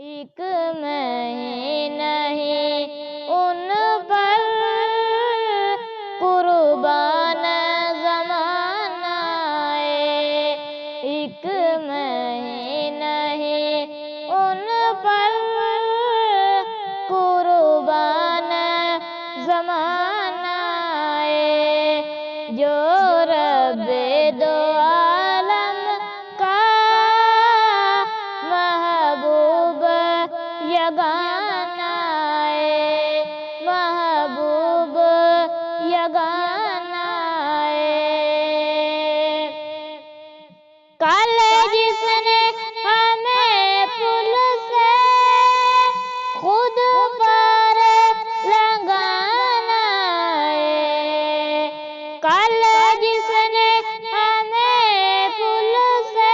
ایک میں نہیں ان پر قربان زمانہ ہے، ایک میں نہیں ان پر قربان زمانہ ہے، جو رب دو عالم کا محبوب یگانہ ہے، محبوب یگانہ ہے۔ کل جس نے ہمیں پل سے خود پر لنگانا ہے، کل جس نے ہمیں پل سے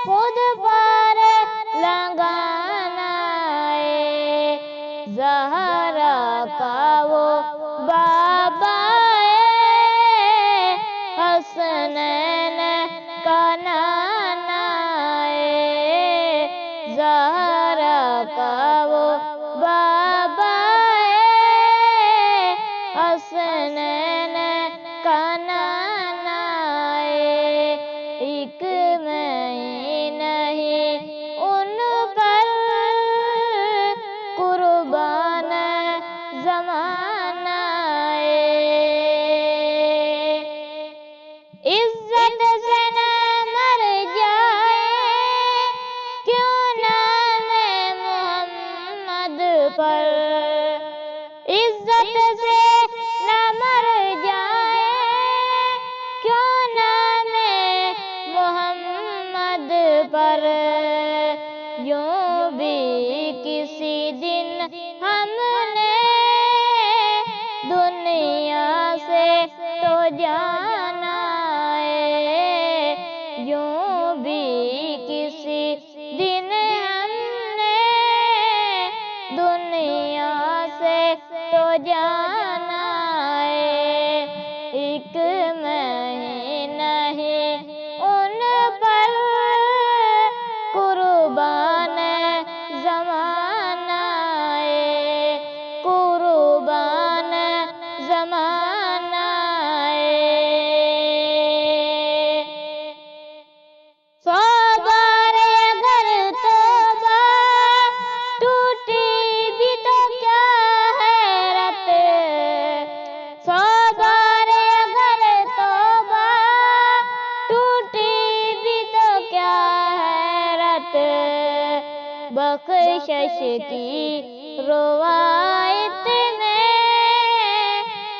خود پر لنگانا ہے، زہرا کا وہ بابا حسنین کا نانا ہے، زہرا کا وہ بابا حسنین کا نانا ہے، ایک میں نہیں ان پر قربان زمانہ ہے۔ عزت سے نہ مر جائے کیوں نام محمد پر، عزت سے نہ مر جائے کیوں نام محمد پر، یوں بھی کسی دن ہم نے دنیا سے تو جانا ہے، یوں بھی کسی دن ہم نے دنیا سے تو جانا ہے، ایک میں نہیں ان پر قربان زمانہ ہے، قربان زمانہ ہے۔ 100 بار اگر توبہ ٹوٹی بھی تو کیا حیرت، 100 بار اگر توبہ ٹوٹی بھی تو کیا حیرت، بخشش کی روایت میں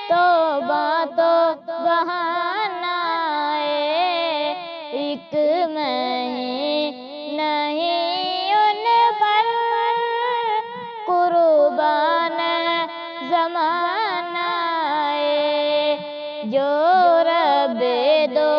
توبہ تو بہانہ ہے، ایک میں نہیں ان پر قربان زمانہ ہے، جو رب دو